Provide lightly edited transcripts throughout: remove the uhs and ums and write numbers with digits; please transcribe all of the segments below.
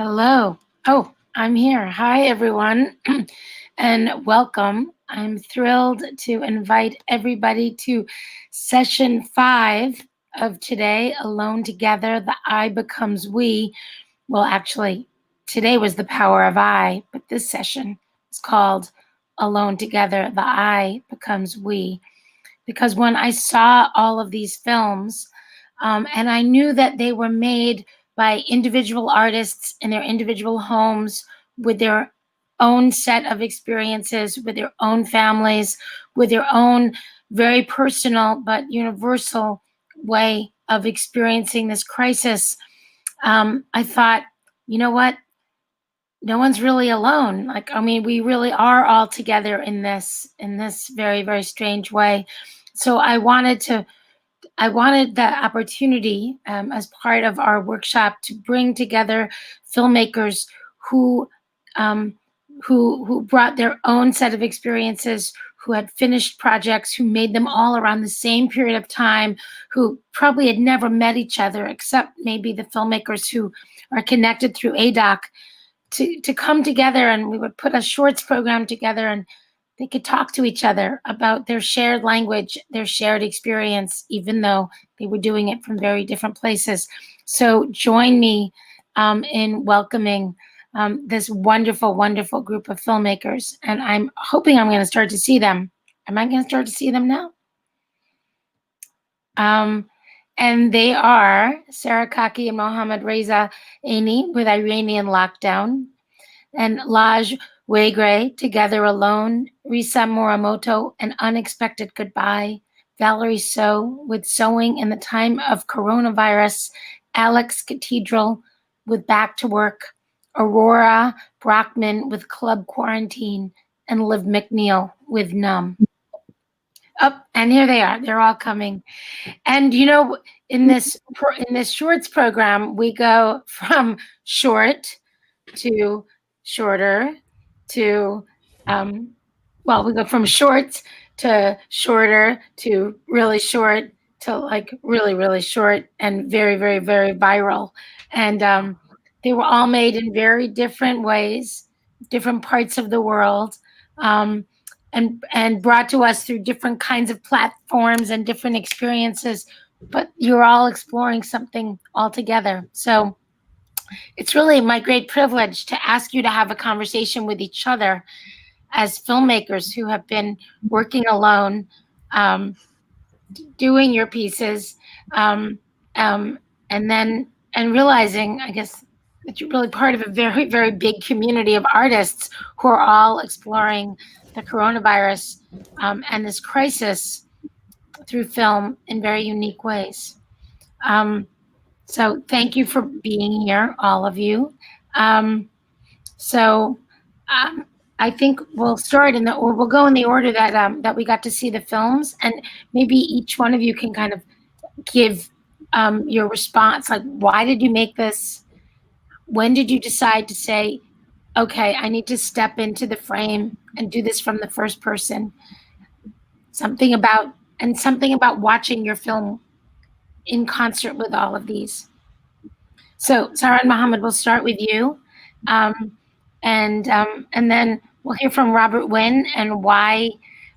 Hello. Oh, I'm here. Hi, everyone, and welcome. I'm thrilled to invite everybody to session 5 of today, Alone Together, the I Becomes We. Well, actually, today was the power of I, but this session is called Alone Together, the I Becomes We. Because when I saw all of these films, and I knew that they were made by individual artists in their individual homes with their own set of experiences, with their own families, with their own very personal but universal way of experiencing this crisis. I thought, you know what? No one's really alone. We really are all together in this very, very strange way. So I wanted the opportunity, as part of our workshop, to bring together filmmakers who um, who brought their own set of experiences, who had finished projects, who made them all around the same period of time, who probably had never met each other, except maybe the filmmakers who are connected through ADOC, to come together, and we would put a shorts program together, and they could talk to each other about their shared language, their shared experience, even though they were doing it from very different places. So join me in welcoming this wonderful, wonderful group of filmmakers. And I'm hoping I'm going to start to see them. Am I going to start to see them now? And they are Sarah Kaki and Mohammad Reza Aini with Iranian Lockdown, and Laj Wegre, Together Alone, Risa Muramoto, An Unexpected Goodbye, Valerie So with Sewing in the Time of Coronavirus, Alex Cathedral with Back to Work, Aurora Brockman with Club Quarantine, and Liv McNeil with Numb. And here they are. They're all coming. And in this shorts program, we go from short to shorter to we go from short to shorter to really short to like really, really short and very, very, very viral. And they were all made in very different ways, different parts of the world, and brought to us through different kinds of platforms and different experiences. But you're all exploring something altogether. So it's really my great privilege to ask you to have a conversation with each other as filmmakers who have been working alone, doing your pieces, and realizing, I guess, that you're really part of a very, very big community of artists who are all exploring the coronavirus and this crisis through film in very unique ways. So thank you for being here, all of you. I think we'll start we'll go in the order that we got to see the films, and maybe each one of you can kind of give your response. Like, why did you make this? When did you decide to say, okay, I need to step into the frame and do this from the first person? Something about watching your film in concert with all of these. So Sarah and Mohammed, we'll start with you. And then we'll hear from Robert Wynn and why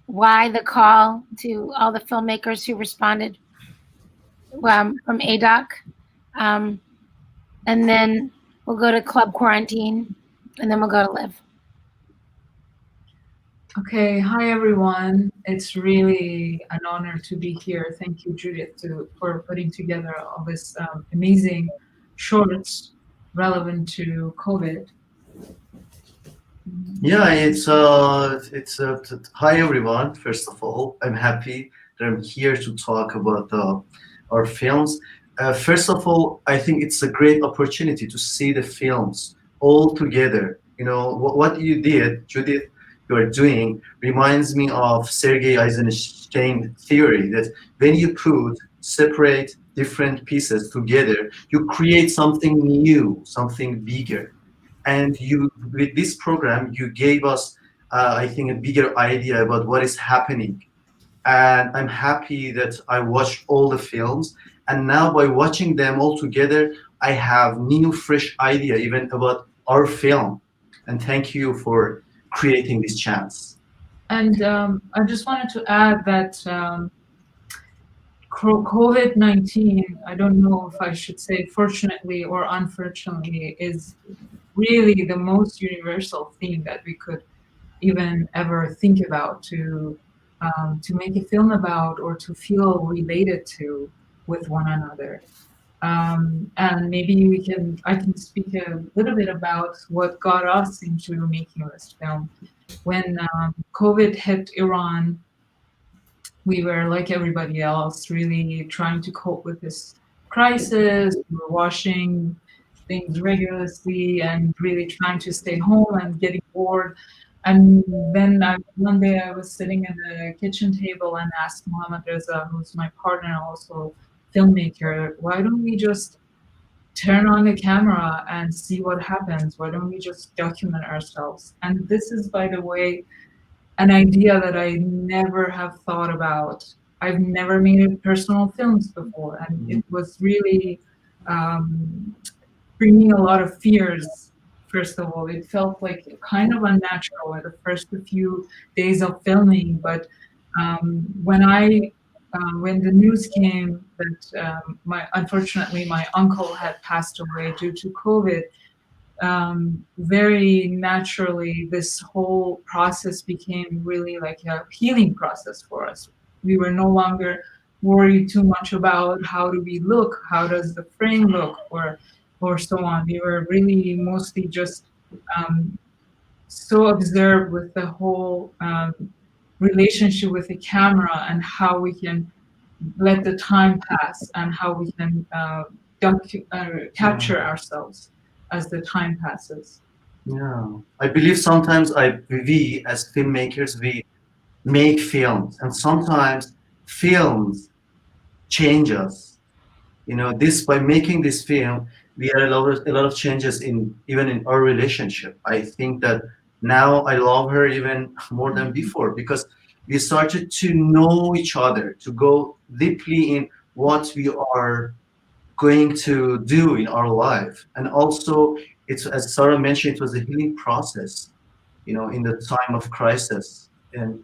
the call to all the filmmakers who responded from ADOC. And then we'll go to Club Quarantine, and then we'll go to Liv. Okay, hi everyone. It's really an honor to be here. Thank you, Judith, for putting together all this amazing shorts relevant to COVID. Yeah, hi everyone. First of all, I'm happy that I'm here to talk about our films. First of all, I think it's a great opportunity to see the films all together. What you did, Judith, you are doing reminds me of Sergei Eisenstein theory that when you put separate different pieces together, you create something new, something bigger. And with this program, you gave us, I think, a bigger idea about what is happening and I'm happy that I watched all the films. And now by watching them all together, I have new, fresh idea even about our film. And thank you for creating this chance. And I just wanted to add that COVID-19, I don't know if I should say fortunately or unfortunately, is really the most universal theme that we could even ever think about to make a film about or to feel related to with one another. And maybe I can speak a little bit about what got us into making this film. When COVID hit Iran, we were like everybody else, really trying to cope with this crisis. We were washing things regularly and really trying to stay home and getting bored. And then one day I was sitting at the kitchen table and asked Mohammed Reza, who's my partner and also filmmaker, why don't we just turn on the camera and see what happens? Why don't we just document ourselves? And this is, by the way, an idea that I never have thought about. I've never made personal films before, and it was really um, bringing a lot of fears. First of all, it felt like kind of unnatural at the first few days of filming, but when the news came that my unfortunately my uncle had passed away due to COVID, very naturally, this whole process became really like a healing process for us. We were no longer worried too much about how do we look, how does the frame look, or so on. We were really mostly just um, so observed with the whole relationship with the camera and how we can let the time pass and how we can capture ourselves as the time passes. Yeah, I believe sometimes we as filmmakers, we make films, and sometimes films change us. This by making this film, we had a lot of changes in even in our relationship. I think that now I love her even more than before because we started to know each other, to go deeply in what we are going to do in our life. And also, it's as Sarah mentioned, it was a healing process, in the time of crisis, and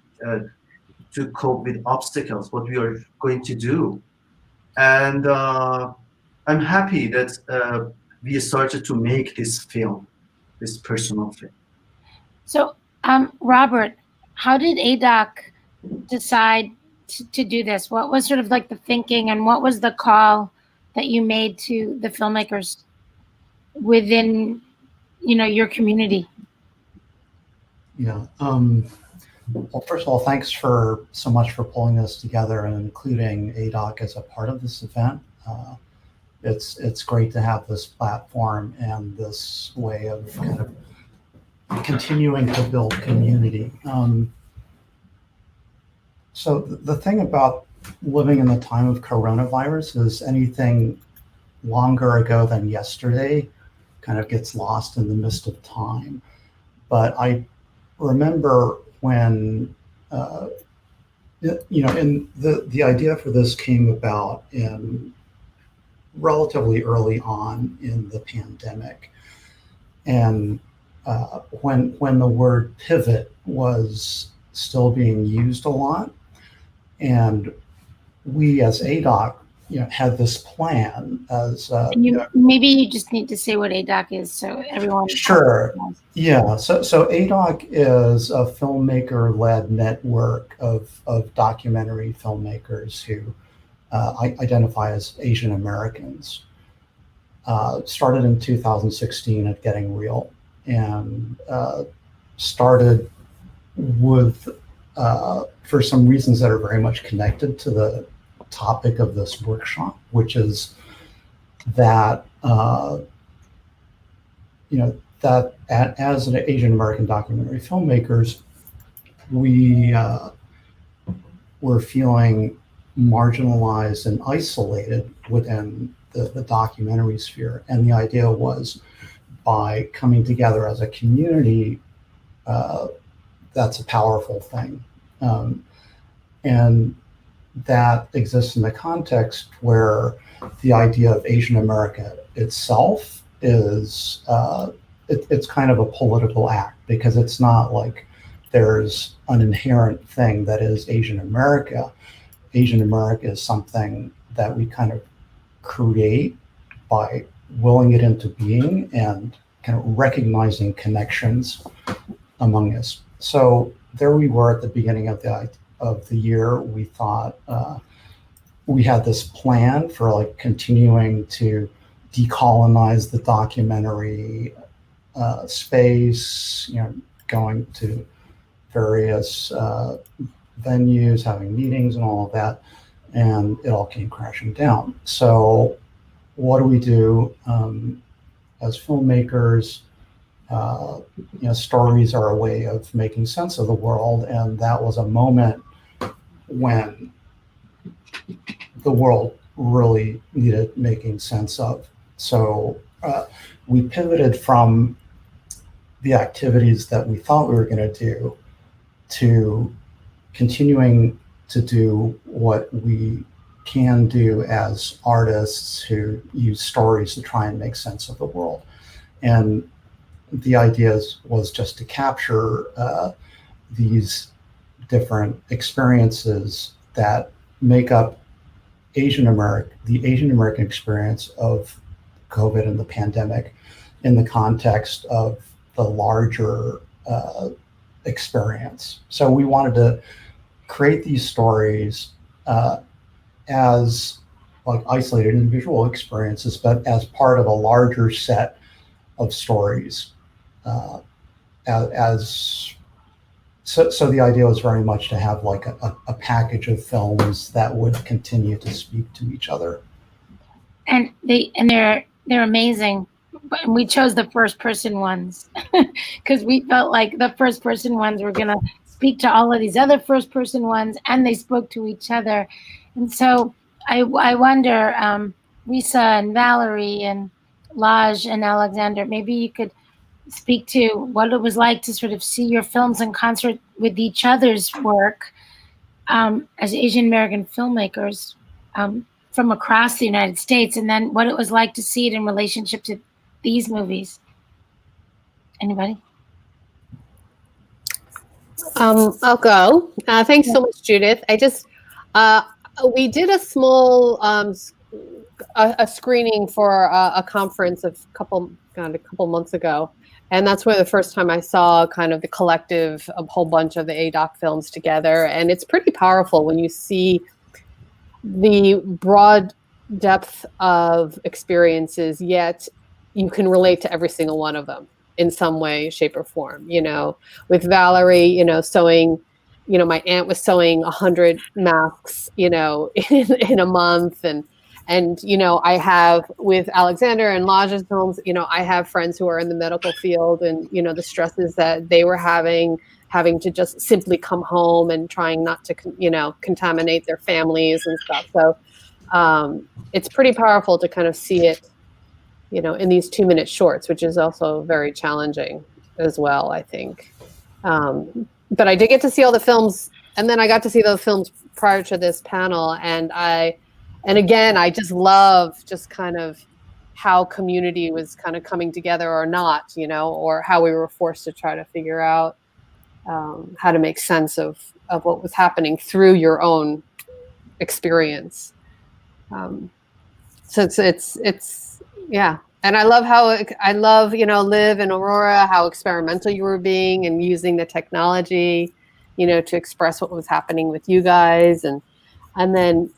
to cope with obstacles, what we are going to do. And I'm happy that we started to make this film, this personal film. So, Robert, how did ADOC decide to do this? What was sort of like the thinking, and what was the call that you made to the filmmakers within, your community? Yeah. Well, first of all, thanks for so much for pulling this together and including ADOC as a part of this event. It's great to have this platform and this way of kind of continuing to build community. So the thing about living in the time of coronavirus is anything longer ago than yesterday kind of gets lost in the mist of time. But I remember when, and the idea for this came about in relatively early on in the pandemic. And when the word pivot was still being used a lot, and we as ADOC, had this plan as maybe you just need to say what ADOC is so everyone. Sure. Yeah. So ADOC is a filmmaker-led network of documentary filmmakers who identify as Asian Americans. Started in 2016 at Getting Real, and started with for some reasons that are very much connected to the topic of this workshop, which is that that as an Asian American documentary filmmakers, we were feeling marginalized and isolated within the documentary sphere. And the idea was by coming together as a community, that's a powerful thing. and that exists in the context where the idea of Asian America itself is it's kind of a political act, because it's not like there's an inherent thing that is Asian America. Asian America is something that we kind of create by willing it into being and kind of recognizing connections among us. So there we were at the beginning of the year. We thought we had this plan for like continuing to decolonize the documentary space, going to various venues, having meetings and all of that, and it all came crashing down. So what do we do as filmmakers? Stories are a way of making sense of the world, and that was a moment when the world really needed making sense of. So we pivoted from the activities that we thought we were going to do to continuing to do what we can do as artists who use stories to try and make sense of the world. And the idea was just to capture these different experiences that make up the Asian American experience of COVID and the pandemic in the context of the larger experience. So we wanted to create these stories as like isolated individual experiences, but as part of a larger set of stories. So the idea was very much to have like a package of films that would continue to speak to each other. And they're amazing. But we chose the first person ones because we felt like the first person ones were going to speak to all of these other first person ones, and they spoke to each other. And so I wonder, Lisa and Valerie and Laj and Alexander, maybe you could speak to what it was like to sort of see your films in concert with each other's work as Asian American filmmakers from across the United States, and then what it was like to see it in relationship to these movies. Anybody? I'll go. Thanks so much, Judith. We did a small a screening for a conference a couple months ago, and that's where the first time I saw kind of the collective, a whole bunch of the ADOC films together, and it's pretty powerful when you see the broad depth of experiences, yet you can relate to every single one of them in some way, shape, or form. With Valerie, sewing, my aunt was sewing 100 masks, in a month, and I have with Alexander and Laj's films, I have friends who are in the medical field, and the stresses that they were having to just simply come home and trying not to, contaminate their families and stuff. So it's pretty powerful to kind of see it, in these 2-minute shorts, which is also very challenging as well, I think. But I did get to see all the films, and then I got to see those films prior to this panel. And again, I just love just kind of how community was kind of coming together or not, or how we were forced to try to figure out how to make sense of what was happening through your own experience. So it's yeah. And I love Liv and Aurora, how experimental you were being and using the technology, to express what was happening with you guys. And then,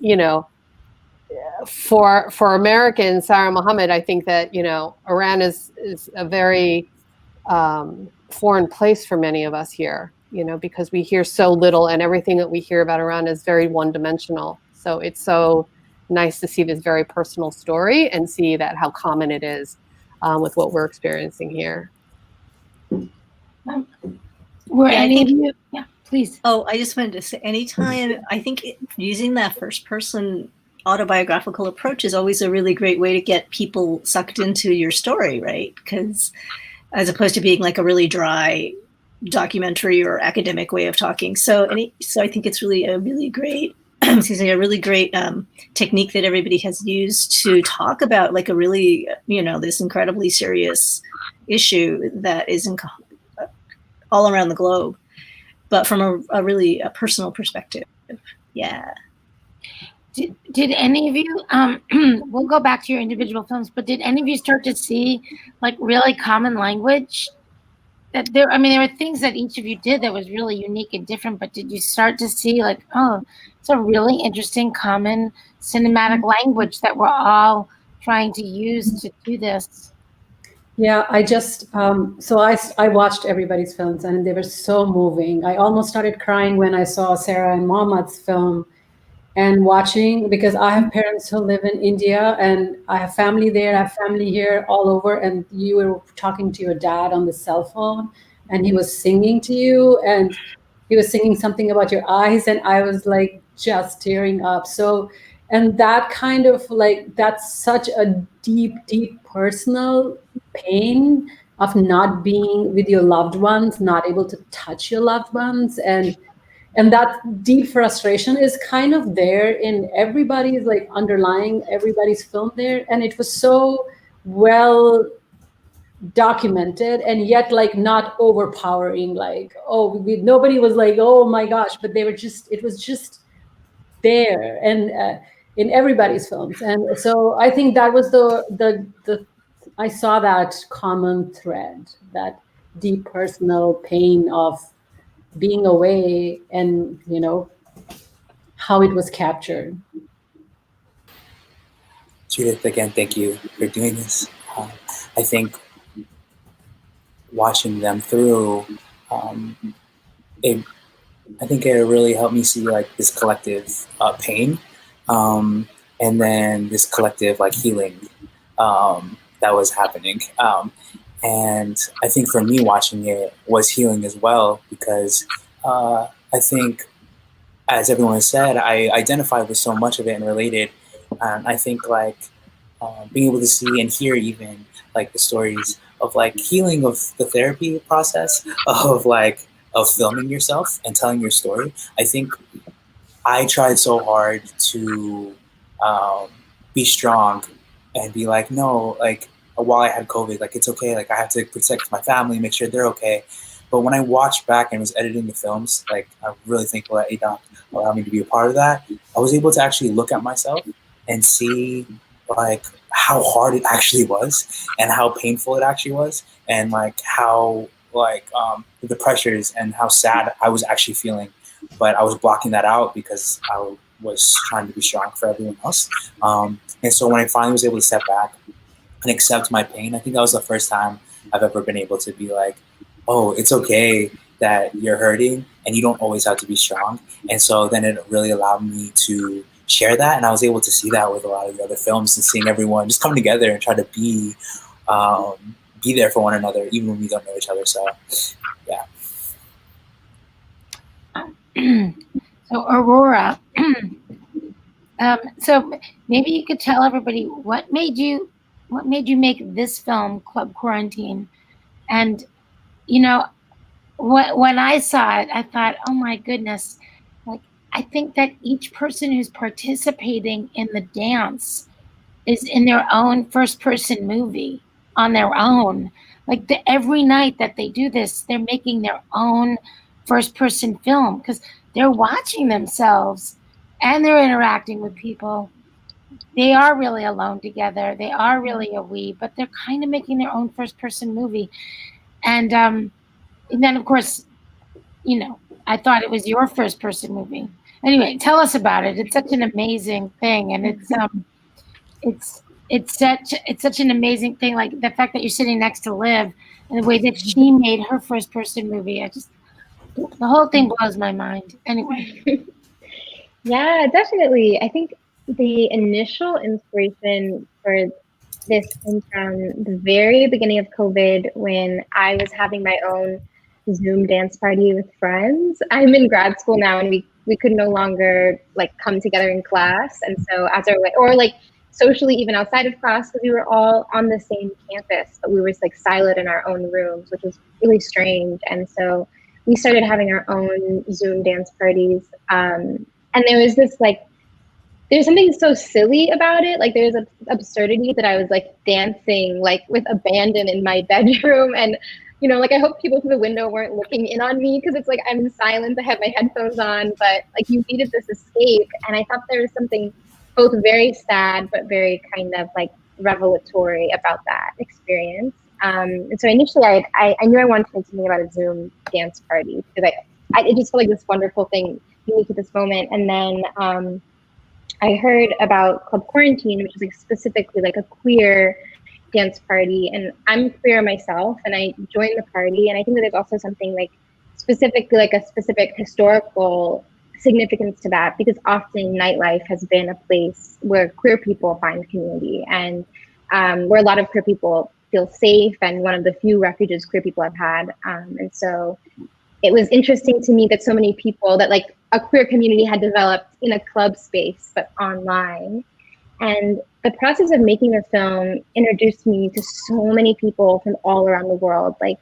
for Americans, Sarah Mohammed, I think that, Iran is a very foreign place for many of us here, because we hear so little, and everything that we hear about Iran is very one-dimensional. So it's so nice to see this very personal story and see that how common it is with what we're experiencing here. Were any of you? Yeah, please. Oh, I just wanted to say, anytime, I think using that first person autobiographical approach is always a really great way to get people sucked into your story, right? Because as opposed to being like a really dry documentary or academic way of talking. So I think it's really a really great excuse me, a really great technique that everybody has used to talk about like a really, this incredibly serious issue that is all around the globe, but from a really personal perspective. Yeah. Did any of you, we'll go back to your individual films, but did any of you start to see like really common language? That there were things that each of you did that was really unique and different, but did you start to see like, oh, it's a really interesting common cinematic language that we're all trying to use to do this? Yeah, I just so I watched everybody's films and they were so moving. I almost started crying when I saw Sarah and Mohammad's film, and watching, because I have parents who live in India and I have family there, I have family here all over, and you were talking to your dad on the cell phone and he was singing to you and he was singing something about your eyes and I was like just tearing up. So, and that kind of like, that's such a deep, deep personal pain of not being with your loved ones, not able to touch your loved ones, and that deep frustration is kind of there in everybody's, like underlying everybody's film there. And it was so well documented and yet like not overpowering, like, nobody was like, oh my gosh, but it was just there and in everybody's films. And so I think that was the I saw that common thread, that deep personal pain of being away and how it was captured. Judith, again, thank you for doing this. I think watching them through, I think it really helped me see like this collective pain, and then this collective like healing that was happening. And I think for me, watching it was healing as well, because I think, as everyone said, I identified with so much of it and related. I think like being able to see and hear even like the stories of like healing of the therapy process of filming yourself and telling your story. I think I tried so hard to be strong and be like, no, like while I had COVID, like it's okay, like I have to protect my family, make sure they're okay. But when I watched back and was editing the films, like I'm really thankful that ADOC allowed me to be a part of that. I was able to actually look at myself and see like how hard it actually was and how painful it actually was, and like how like the pressures and how sad I was actually feeling. But I was blocking that out because I was trying to be strong for everyone else. And so when I finally was able to step back and accept my pain, I think that was the first time I've ever been able to be like, oh, it's okay that you're hurting and you don't always have to be strong. And so then it really allowed me to share that. And I was able to see that with a lot of the other films and seeing everyone just come together and try to be there for one another, even when we don't know each other. So, yeah. So Aurora, so maybe you could tell everybody what made you make this film, Club Quarantine. And when I saw it, I thought, oh my goodness, like I think that each person who's participating in the dance is in their own first-person movie on their own. Like every night that they do this, they're making their own first-person film because they're watching themselves and they're interacting with people. They are really alone together. They are really a we, but they're kind of making their own first-person movie. And then, of course, I thought it was your first-person movie. Anyway, tell us about it. It's such an amazing thing, and it's such an amazing thing. Like the fact that you're sitting next to Liv and the way that she made her first-person movie. The whole thing blows my mind. Anyway. Yeah, definitely. I think the initial inspiration for this came from the very beginning of COVID when I was having my own Zoom dance party with friends. I'm in grad school now and we could no longer like come together in class. And so as our way, or like socially even outside of class, because we were all on the same campus, but we were like siloed in our own rooms, which was really strange. And so we started having our own Zoom dance parties. And there was this like, there's something so silly about it. Like there's an absurdity that I was like dancing like with abandon in my bedroom. And, you know, like I hope people through the window weren't looking in on me, because it's like I'm in silence, I have my headphones on, but like you needed this escape. And I thought there was something both very sad, but very kind of like revelatory about that experience. And so initially I knew I wanted to make something about a Zoom dance party, because it just felt like this wonderful thing unique at this moment. And then I heard about Club Quarantine, which is like specifically like a queer dance party, and I'm queer myself, and I joined the party, and I think that there's also something like specifically like a specific historical significance to that, because often nightlife has been a place where queer people find community, and where a lot of queer people feel safe, and one of the few refuges queer people have had. And so it was interesting to me that so many people, that like a queer community had developed in a club space, but online. And the process of making the film introduced me to so many people from all around the world. Like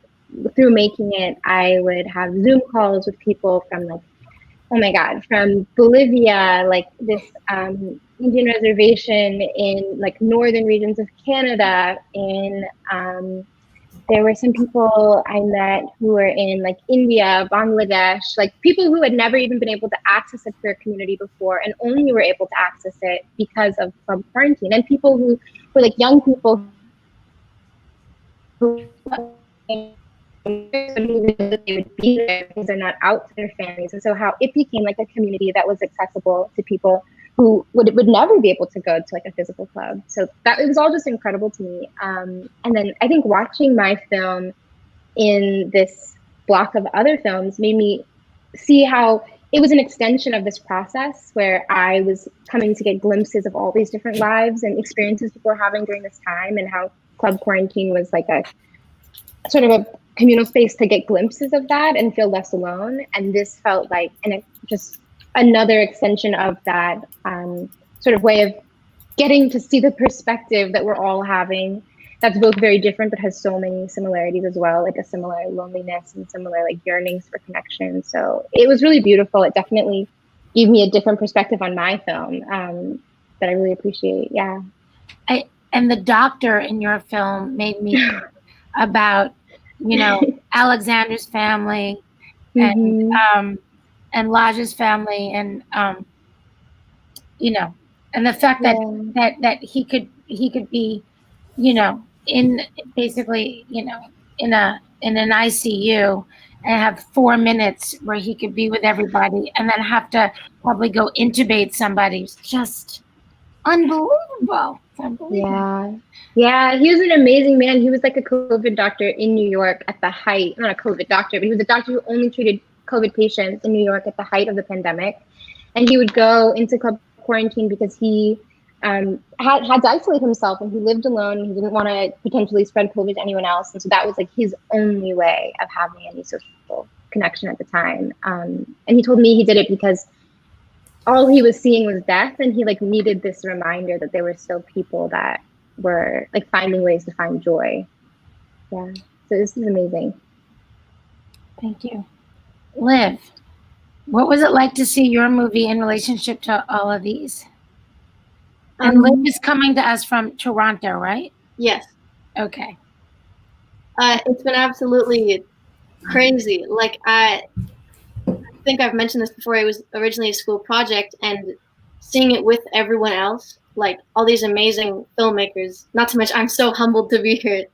through making it, I would have Zoom calls with people from like, oh my God, from Bolivia, like this Indian reservation in like northern regions of Canada, in there were some people I met who were in like India, Bangladesh, like people who had never even been able to access a queer community before, and only were able to access it because of Club Quarantine, and people who were like young people who they would be there because they're not out to their families. And so how it became like a community that was accessible to people who would never be able to go to like a physical club. So that, it was all just incredible to me. And then I think watching my film in this block of other films made me see how it was an extension of this process, where I was coming to get glimpses of all these different lives and experiences people were having during this time, and how Club Quarantine was like a sort of a communal space to get glimpses of that and feel less alone. And this felt like just another extension of that sort of way of getting to see the perspective that we're all having, that's both very different but has so many similarities as well, like a similar loneliness and similar like yearnings for connection. So it was really beautiful. It definitely gave me a different perspective on my film that I really appreciate. Yeah. And the doctor in your film made me think about, you know, Alexander's family and Laj's family, and you know, and the fact that he could be, you know, in basically, you know, in an ICU and have 4 minutes where he could be with everybody, and then have to probably go intubate somebody. It's just unbelievable. It's unbelievable. Yeah, he was an amazing man. He was like a COVID doctor in New York at the height, not a COVID doctor, but he was a doctor who only treated COVID patients in New York at the height of the pandemic. And he would go into Club Quarantine because he had to isolate himself, and he lived alone. He didn't want to potentially spread COVID to anyone else. And so that was like his only way of having any social connection at the time. And he told me he did it because all he was seeing was death, and he like needed this reminder that there were still people that were like finding ways to find joy. Yeah, so this is amazing. Thank you. Liv, what was it like to see your movie in relationship to all of these? And Liv is coming to us from Toronto, right? Yes. Okay. It's been absolutely crazy. Like I think I've mentioned this before. It was originally a school project, and seeing it with everyone else, like all these amazing filmmakers. Not to mention, I'm so humbled to be here.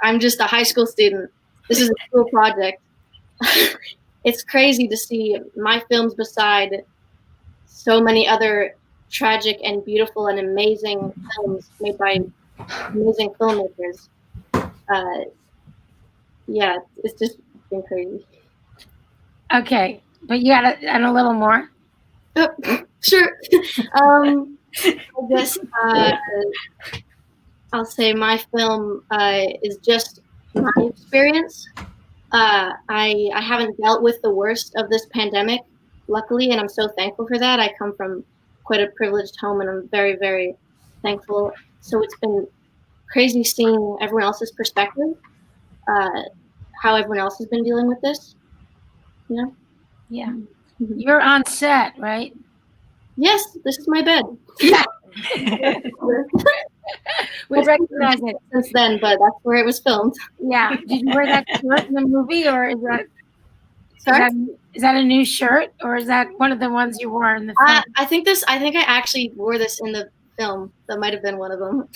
I'm just a high school student. This is a school project. It's crazy to see my films beside so many other tragic and beautiful and amazing films made by amazing filmmakers. Yeah, it's just been crazy. Okay, but you got a little more? Oh, sure. I guess I'll say my film is just my experience. I haven't dealt with the worst of this pandemic, luckily, and I'm so thankful for that. I come from quite a privileged home, and I'm very, very thankful. So it's been crazy seeing everyone else's perspective, how everyone else has been dealing with this. You know? Yeah. Mhm. You're on set, right? Yes, this is my bed. Yeah. We recognize it. Since then, but that's where it was filmed. Yeah. Did you wear that shirt in the movie, or is Sorry? that a new shirt, or is that one of the ones you wore in the film? I think I actually wore this in the film. That might have been one of them.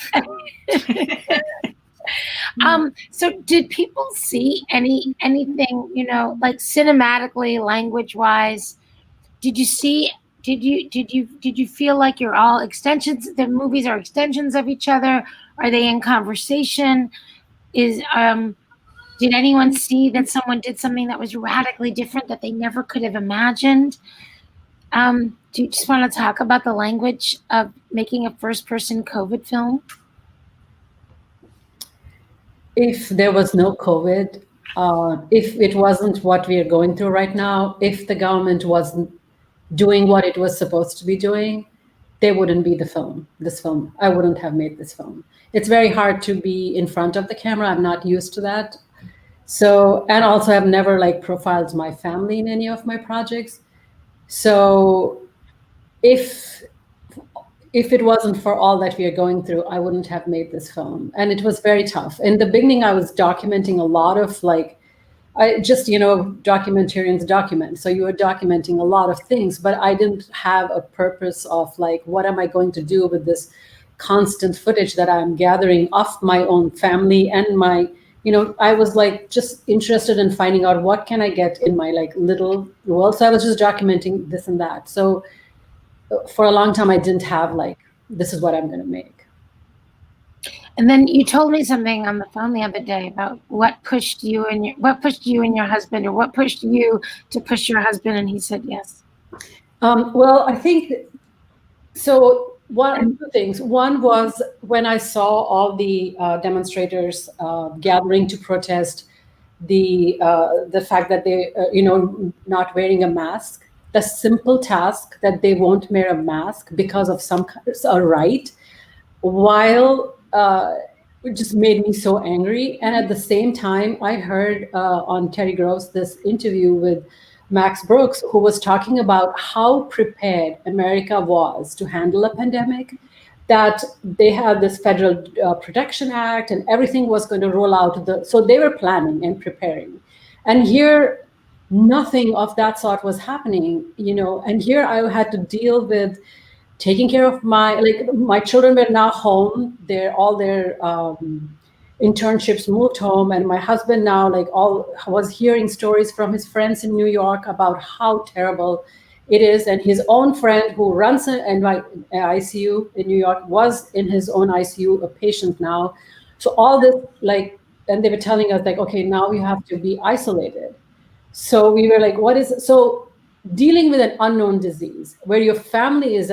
So did people see anything, like cinematically, language wise? Did you feel like you're all extensions? The movies are extensions of each other? Are they in conversation? Did anyone see that someone did something that was radically different that they never could have imagined? Do you just want to talk about the language of making a first-person COVID film? If there was no COVID, if it wasn't what we are going through right now, if the government wasn't doing what it was supposed to be doing, there wouldn't be this film. I wouldn't have made this film. It's very hard to be in front of the camera. I'm not used to that. So, and also I've never profiled my family in any of my projects. So if it wasn't for all that we are going through, I wouldn't have made this film. And it was very tough. In the beginning, I was documenting a lot of documentarians document. So you were documenting a lot of things, but I didn't have a purpose of what am I going to do with this constant footage that I'm gathering of my own family and my, I was just interested in finding out what can I get in my little world. So I was just documenting this and that. So for a long time, I didn't have this is what I'm going to make. And then you told me something on the phone the other day about what pushed you and your husband, or what pushed you to push your husband, and he said yes. Well, I think so. Two things. One was when I saw all the demonstrators gathering to protest the fact that they, not wearing a mask. The simple task that they won't wear a mask because of a right, while it just made me so angry. And at the same time, I heard on Terry Gross this interview with Max Brooks, who was talking about how prepared America was to handle a pandemic, that they had this Federal Protection Act and everything was going to roll out. So they were planning and preparing. And here, nothing of that sort was happening, and here I had to deal with taking care of my children were now home. All their internships moved home, and my husband now was hearing stories from his friends in New York about how terrible it is. And his own friend who runs an ICU in New York was in his own ICU, a patient now. So all this and they were telling us okay, now you have to be isolated. So we were what is it? So dealing with an unknown disease where your family is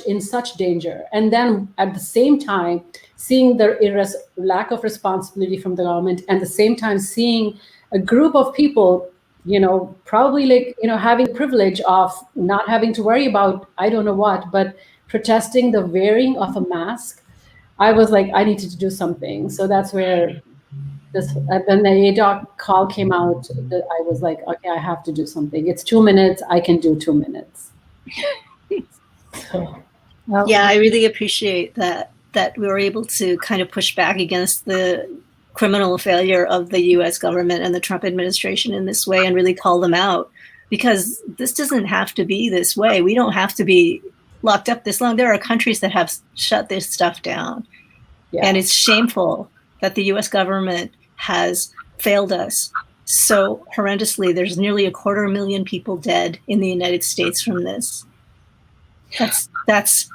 in such danger, and then at the same time seeing the lack of responsibility from the government, and at the same time seeing a group of people, probably having privilege of not having to worry about I don't know what, but protesting the wearing of a mask, I was I needed to do something. So that's where then the ADOC call came out. I was okay, I have to do something. It's 2 minutes. I can do 2 minutes. So, yeah, I really appreciate that we were able to kind of push back against the criminal failure of the U.S. government and the Trump administration in this way and really call them out, because this doesn't have to be this way. We don't have to be locked up this long. There are countries that have shut this stuff down. Yeah. And it's shameful that the U.S. government has failed us so horrendously. There's nearly 250,000 people dead in the United States from this. That's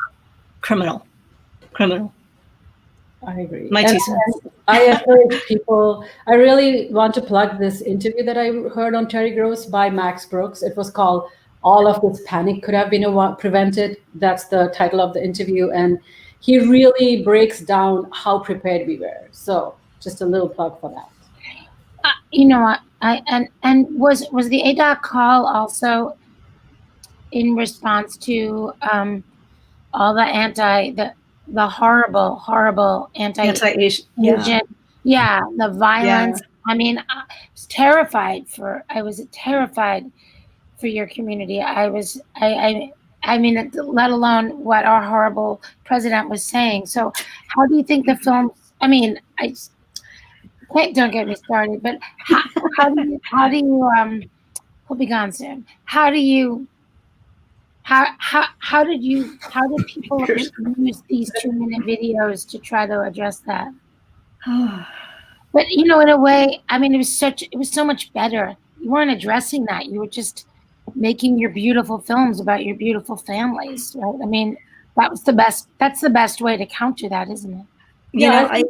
criminal. I agree. My 2 cents. I encourage people. I really want to plug this interview that I heard on Terry Gross by Max Brooks. It was called "All of This Panic Could Have Been Prevented." That's the title of the interview, and he really breaks down how prepared we were. So just a little plug for that. Was the ADOC call also in response to all the the horrible Anti-Asian. yeah, the violence. I mean, I was terrified for your community. I mean, let alone what our horrible president was saying. So, how do you think the film? I mean, don't get me started. But how do you he'll be gone soon. How did people use these 2-minute videos to try to address that? But in a way, I mean, it was so much better. You weren't addressing that. You were just making your beautiful films about your beautiful families, right? I mean, that's the best way to counter that, isn't it? Okay.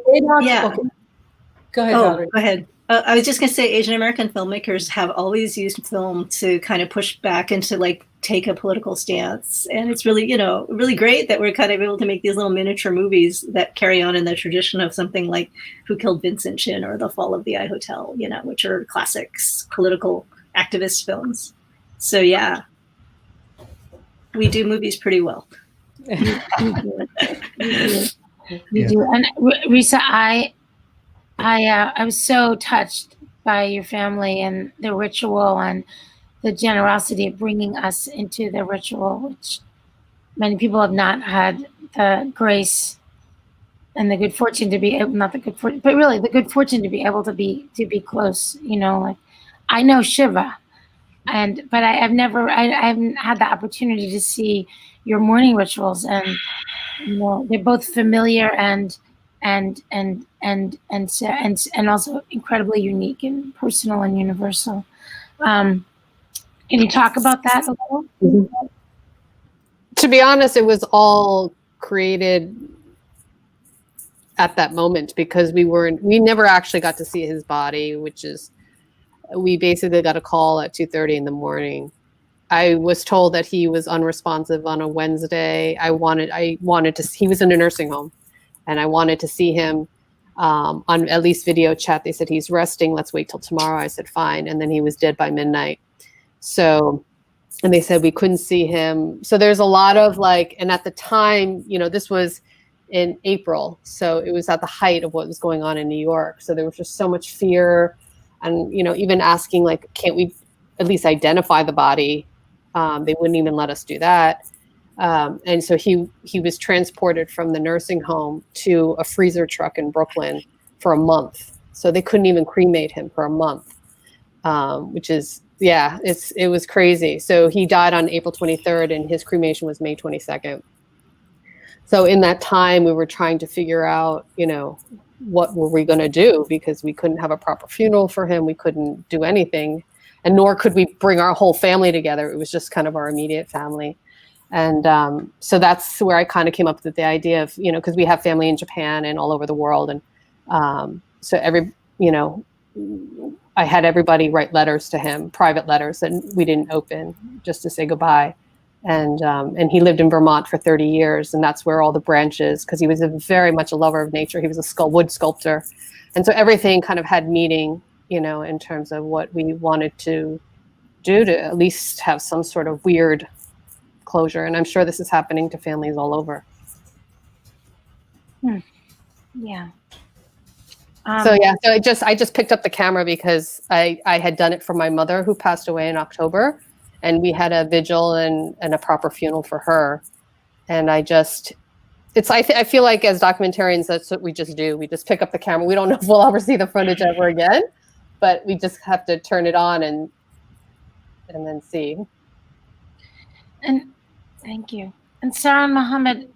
Go ahead, Valerie. Go ahead. I was just going to say, Asian American filmmakers have always used film to kind of push back and to like take a political stance. And it's really, really great that we're kind of able to make these little miniature movies that carry on in the tradition of something like Who Killed Vincent Chin or The Fall of the I Hotel, which are classics, political activist films. So yeah, we do movies pretty well. You do. And Risa, I was so touched by your family and the ritual and the generosity of bringing us into the ritual, which many people have not had the grace and the good fortune to be able, not the good fortune, but really the good fortune to be able to be close. Like I know Shiva, but I haven't had the opportunity to see your morning rituals, and they're both familiar and also incredibly unique and personal and universal. Can you talk about that a little? Mm-hmm. To be honest, it was all created at that moment because we never actually got to see his body, we basically got a call at 2:30 in the morning. I was told that he was unresponsive on a Wednesday. He was in a nursing home, and I wanted to see him on at least video chat. They said, he's resting. Let's wait till tomorrow. I said, fine. And then he was dead by midnight. So, and they said we couldn't see him. So there's a lot of and at the time, this was in April. So it was at the height of what was going on in New York. So there was just so much fear and, even asking can't we at least identify the body? They wouldn't even let us do that. And so he was transported from the nursing home to a freezer truck in Brooklyn for a month. So they couldn't even cremate him for a month, which is, it was crazy. So he died on April 23rd and his cremation was May 22nd. So in that time, we were trying to figure out, what were we going to do? Because we couldn't have a proper funeral for him. We couldn't do anything. And nor could we bring our whole family together. It was just kind of our immediate family. And so that's where I kind of came up with the idea of, because we have family in Japan and all over the world. And so I had everybody write letters to him, private letters that we didn't open, just to say goodbye. And he lived in Vermont for 30 years. And that's where all the branches, because he was very much a lover of nature. He was a wood sculptor. And so everything kind of had meaning, in terms of what we wanted to do to at least have some sort of weird closure. And I'm sure this is happening to families all over. Yeah. So I just picked up the camera because I had done it for my mother who passed away in October, and we had a vigil and a proper funeral for her. And I feel like as documentarians, that's what we just do. We just pick up the camera. We don't know if we'll ever see the footage ever again, but we just have to turn it on and then see. And thank you. And Sarah and Mohammed,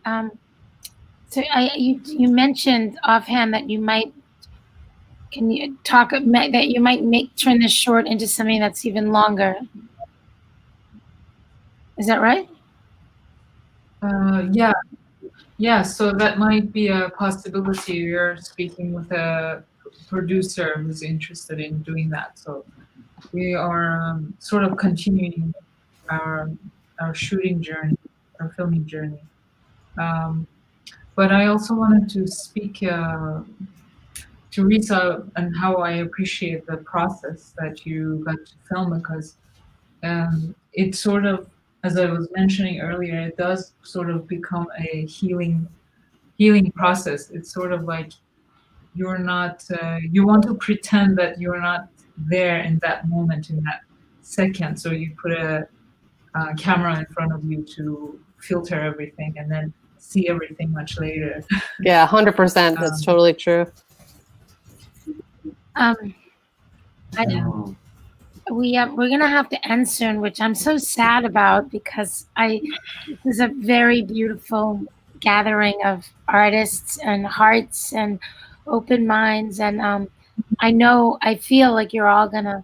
so you mentioned offhand that you might turn this short into something that's even longer. Is that right? Yeah. So that might be a possibility. You're speaking with a producer who's interested in doing that. So we are sort of continuing our shooting journey, our filming journey. But I also wanted to speak to Risa and how I appreciate the process that you got to film, because it sort of, as I was mentioning earlier, it does sort of become a healing healing process. It's sort of like you're not, you want to pretend that you're not there in that moment, in that second. So you put a camera in front of you to filter everything and then see everything much later. Yeah, 100%. That's totally true. We're gonna have to end soon, which I'm so sad about because this is a very beautiful gathering of artists and hearts and open minds, and I feel like you're all gonna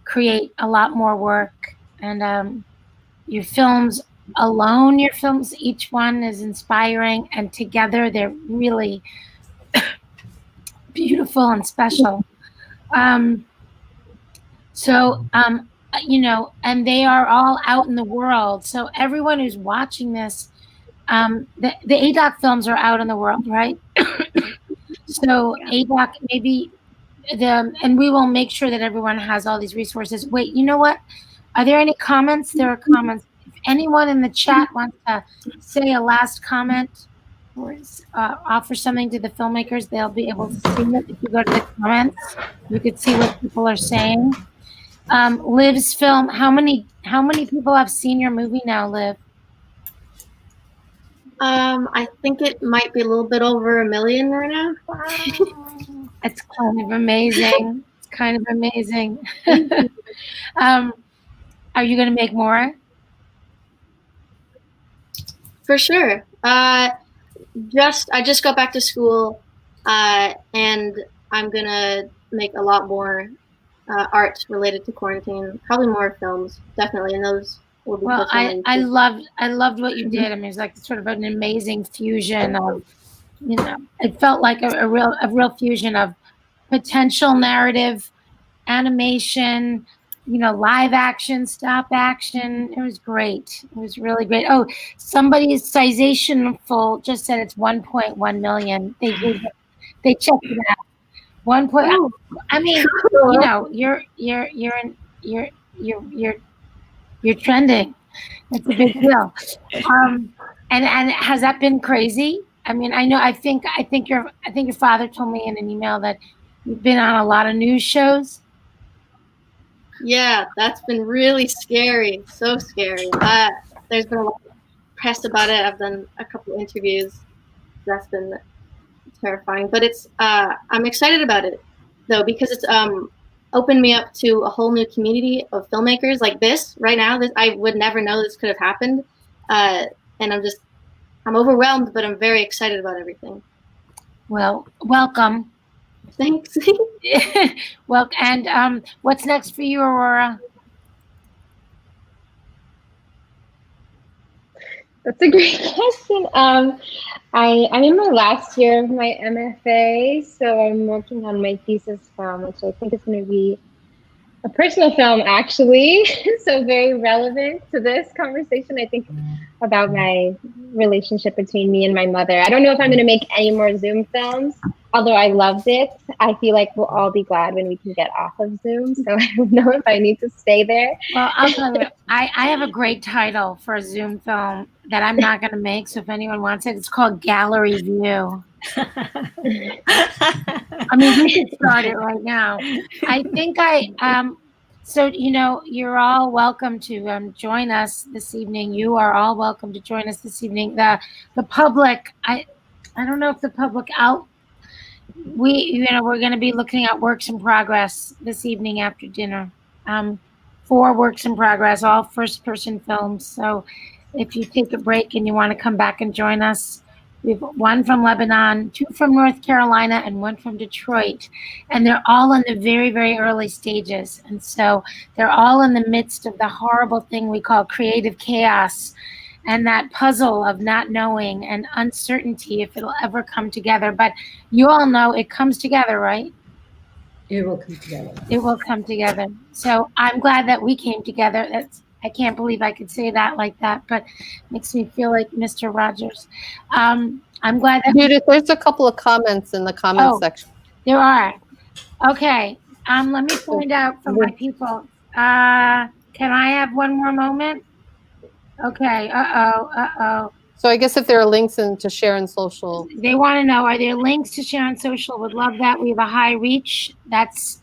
create a lot more work, and your films, each one is inspiring, and together they're really beautiful and special. And they are all out in the world. So everyone who's watching this, the ADOC films are out in the world, right? So ADOC, and we will make sure that everyone has all these resources. Wait, you know what? Are there any comments? There are comments. If anyone in the chat wants to say a last comment or offer something to the filmmakers, they'll be able to see it. If you go to the comments, you could see what people are saying. Liv's film, how many people have seen your movie now, Liv? I think it might be a little bit over 1 million right now. Wow. It's kind of amazing. It's kind of amazing. Are you going to make more? For sure. I just got back to school, and I'm gonna make a lot more art related to quarantine. Probably more films, definitely, and those will be. Well, I loved what you did. I mean, it's like sort of an amazing fusion of, it felt like a real fusion of potential narrative, animation, live action, stop action. It was great. It was really great. Oh, somebody's Cization Full just said it's 1.1 million. They checked it out. 1. I mean, you're trending. It's a big deal. And has that been crazy? I mean, I think your father told me in an email that you've been on a lot of news shows. Yeah, that's been really scary. So scary. There's been a lot of press about it. I've done a couple interviews. That's been terrifying. But it's I'm excited about it though, because it's opened me up to a whole new community of filmmakers like this right now. I would never know this could have happened. And I'm overwhelmed, but I'm very excited about everything. Well, welcome. Thanks. Well, and what's next for you, Aurora? That's a great question. I'm in my last year of my MFA, so I'm working on my thesis film, which I think is going to be a personal film, actually. So very relevant to this conversation, I think, about my relationship between me and my mother. I don't know if I'm going to make any more Zoom films, although I loved it. I feel like we'll all be glad when we can get off of Zoom, so I don't know if I need to stay there. Well, I'll tell you, I have a great title for a Zoom film that I'm not going to make, so if anyone wants it, it's called Gallery View. I mean, we should start it right now. I think so, you're all welcome to join us this evening. You are all welcome to join us this evening. The public, I don't know if the public we're going to be looking at works in progress this evening after dinner. 4 works in progress, all first-person films. So if you take a break and you want to come back and join us, we have 1 from Lebanon, 2 from North Carolina, and 1 from Detroit. And they're all in the very, very early stages. And so they're all in the midst of the horrible thing we call creative chaos and that puzzle of not knowing and uncertainty if it'll ever come together. But you all know it comes together, right? It will come together. It will come together. So I'm glad that we came together. I can't believe I could say that like that, but makes me feel like Mr. Rogers. I'm glad that Judith, there's a couple of comments in the comment section. There are. Okay. Let me find out from my people. Can I have one more moment? Okay. So I guess if there are links to share in social. They want to know, are there links to share on social? Would love that. We have a high reach. That's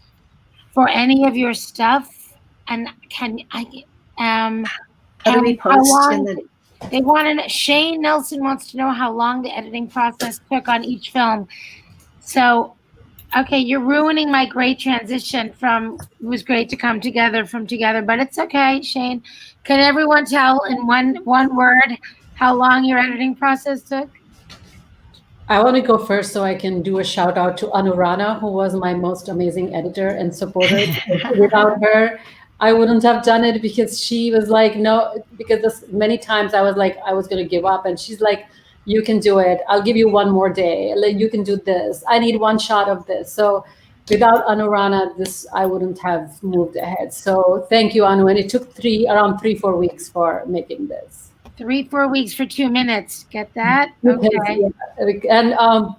for any of your stuff. And can I, How do we how post in long, the? they want to know, Shane Nelson wants to know how long the editing process took on each film. So, okay, you're ruining my great transition from, it was great to come together from together, but it's okay, Shane. Can everyone tell in one word how long your editing process took? I want to go first so I can do a shout out to Anurana, who was my most amazing editor and supporter. Without her, I wouldn't have done it because she was like, no, because many times I was like, I was going to give up. And she's like, you can do it. I'll give you one more day. Like, you can do this. I need one shot of this. So without Anurana, I wouldn't have moved ahead. So thank you, Anu. And it took around 3-4 weeks for making this. 3-4 weeks for 2 minutes. Get that? Okay. And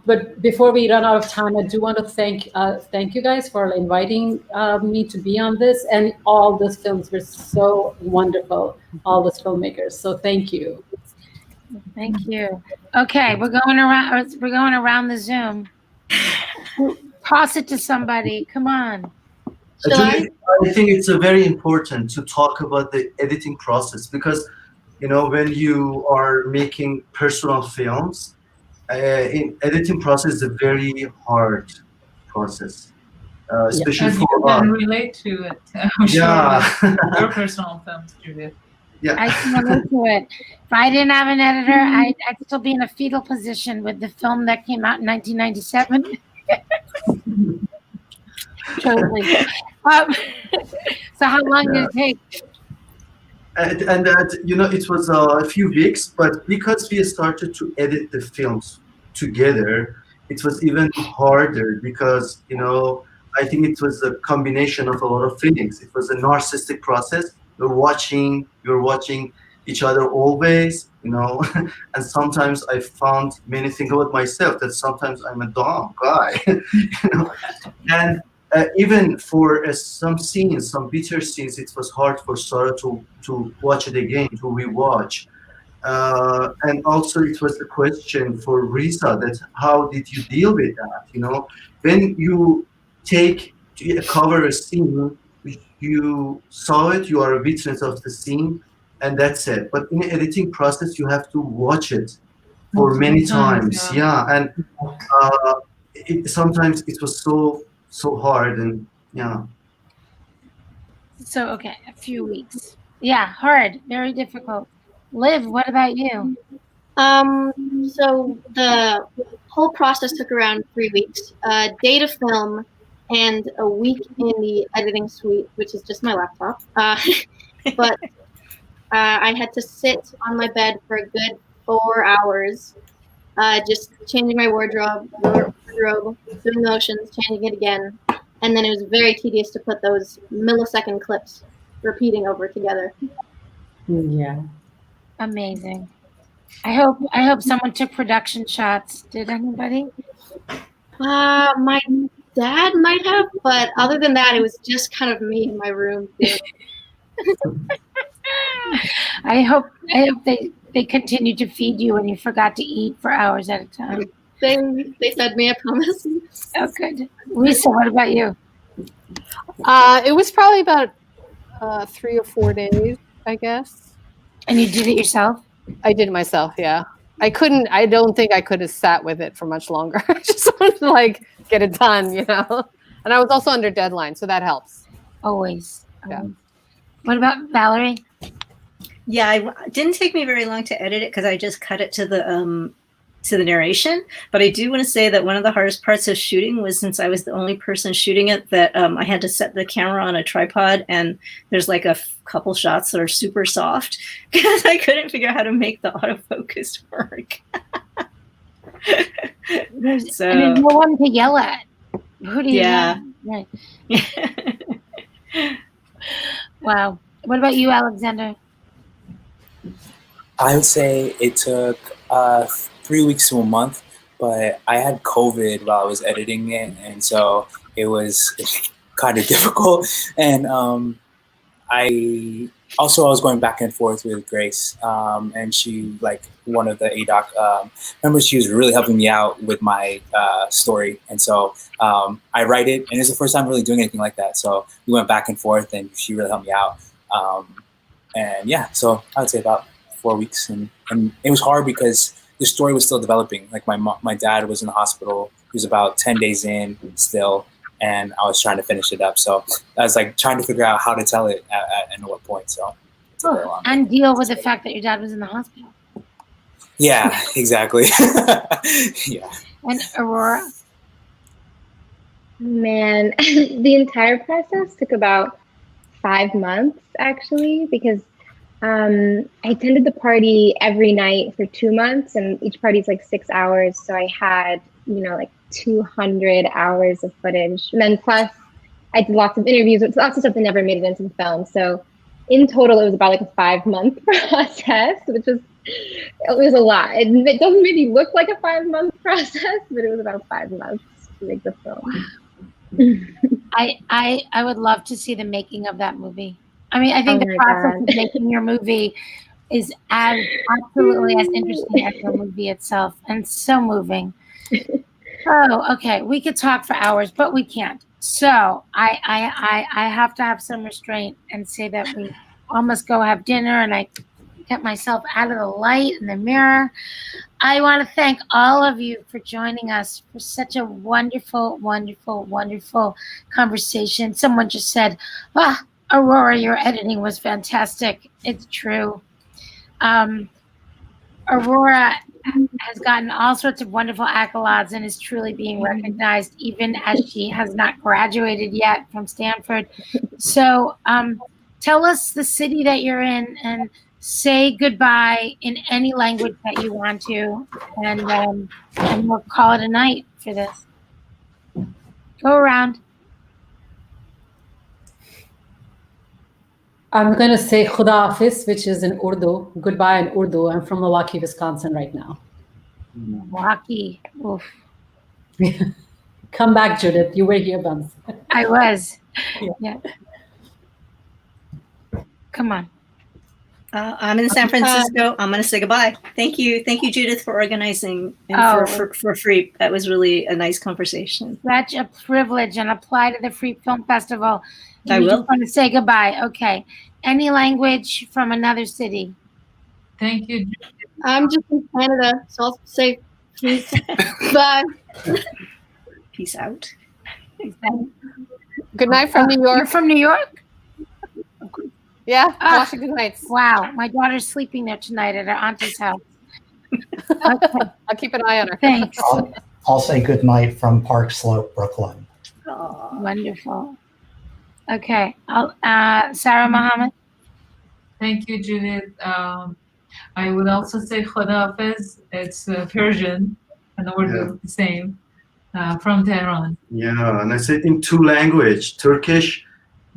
but before we run out of time, I do want to thank you guys for inviting me to be on this, and all those films were so wonderful, all those filmmakers. So thank you. Thank you. Okay, we're going around the Zoom. Toss it to somebody. Come on. Actually, I think it's very important to talk about the editing process because, when you are making personal films, in editing process is a very hard process, especially And you for can relate to it. I'm yeah. sure. Your personal films, Judith. Yeah. I can relate to it. If I didn't have an editor, I'd still be in a fetal position with the film that came out in 1997. Totally. So how long did it take? And it was a few weeks, but because we started to edit the films together, it was even harder because, I think it was a combination of a lot of feelings. It was a narcissistic process. You're watching each other always, and sometimes I found many things about myself that sometimes I'm a dumb guy, and even for some scenes, some bitter scenes, it was hard for Sarah to watch it again, to rewatch. And also it was a question for Risa that how did you deal with that? When you cover a scene, you saw it, you are a witness of the scene, and that's it. But in the editing process, you have to watch it for many times. Yeah, and sometimes it was so hard, and yeah. So, okay, a few weeks. Yeah, hard, very difficult. Liv, what about you? So the whole process took around 3 weeks, a day to film, and a week in the editing suite, which is just my laptop. But I had to sit on my bed for a good 4 hours, just changing my wardrobe, doing motions, changing it again. And then it was very tedious to put those millisecond clips repeating over together. Yeah. Amazing. I hope someone took production shots. Did anybody? My dad might have, but other than that, it was just kind of me in my room. I hope they continued to feed you and you forgot to eat for hours at a time. They fed me, I promise. Oh, good. Lisa, what about you? It was probably about 3 or 4 days, I guess. And you did it yourself? I did it myself, yeah. I don't think I could have sat with it for much longer. I just wanted to get it done, And I was also under deadline, so that helps. Always. Yeah. What about Valerie? Yeah, it didn't take me very long to edit it because I just cut it to the narration. But I do want to say that one of the hardest parts of shooting was, since I was the only person shooting it, that I had to set the camera on a tripod, and there's a couple shots that are super soft because I couldn't figure out how to make the autofocus work. There's no one to yell at. Who do you yell at? Right. Wow. What about you, Alexander? I would say it took 3 weeks to a month, but I had COVID while I was editing it, and so it was kind of difficult. And I also, I was going back and forth with Grace, and she, like, one of the ADOC members, she was really helping me out with my story. And so I write it, and it's the first time really doing anything like that. So we went back and forth, and she really helped me out. And yeah, so I would say about 4 weeks. And it was hard because the story was still developing. Like my dad was in the hospital. He was about 10 days in still, and I was trying to finish it up. So I was like trying to figure out how to tell it and at what point. So it's a very long and deal with the fact that your dad was in the hospital. Yeah, exactly. Yeah. And Aurora? Man, the entire process took about 5 months actually, because I attended the party every night for 2 months, and each party is like 6 hours. So I had, like 200 hours of footage. And then plus I did lots of interviews, lots of stuff that never made it into the film. So in total, it was about like a 5-month process, it was a lot. It doesn't maybe look like a 5-month process, but it was about 5 months to make the film. I would love to see the making of that movie. I mean, I think the process of making your movie is absolutely as interesting as the movie itself, and so moving. Oh, okay. We could talk for hours, but we can't. So I have to have some restraint and say that we almost go have dinner, and I get myself out of the light and the mirror. I want to thank all of you for joining us for such a wonderful, wonderful, wonderful conversation. Someone just said, Aurora, your editing was fantastic. It's true. Aurora has gotten all sorts of wonderful accolades and is truly being recognized, even as she has not graduated yet from Stanford. So tell us the city that you're in and say goodbye in any language that you want to, and we'll call it a night for this. Go around. I'm going to say Khuda Hafiz, which is in Urdu. Goodbye in Urdu. I'm from Milwaukee, Wisconsin right now. Milwaukee. Oof. Come back, Judith. You were here once. I was. Yeah. Come on. I'm in San Francisco. I'm going to say goodbye. Thank you, Judith, for organizing and for Free. That was really a nice conversation. Such a privilege, and apply to the Free Film Festival. I will. Just want to say goodbye. Okay. Any language from another city? Thank you, Judith. I'm just in Canada, so I'll say peace. Bye. Peace out. Good night from New York. You're from New York? Yeah, Washington Heights. Wow, my daughter's sleeping there tonight at her auntie's house. Okay. I'll keep an eye on her. Thanks. I'll say good night from Park Slope, Brooklyn. Wonderful. Okay, Sarah Mohammed. Thank you, Judith. I would also say Khuda Hafiz. It's Persian and Urdu, the same, from Tehran. Yeah, and I said in 2 languages, Turkish,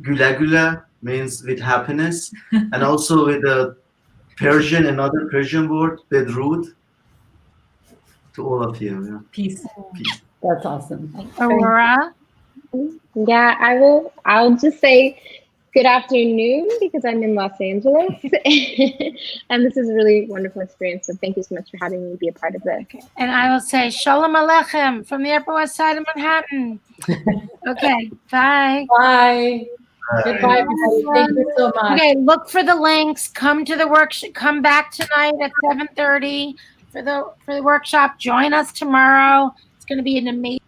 güle güle means with happiness, and also with the Persian, another Persian word, bedrood, to all of you. Yeah. Peace. Peace. That's awesome. Aurora. Yeah, I'll just say good afternoon because I'm in Los Angeles. And this is a really wonderful experience. So thank you so much for having me be a part of this. Okay. And I will say Shalom Aleichem from the Upper West Side of Manhattan. Okay, bye. Bye. Goodbye, everybody. Thank you so much. Okay, look for the links. Come to the workshop. Come back tonight at 7:30 for the workshop. Join us tomorrow. It's going to be an amazing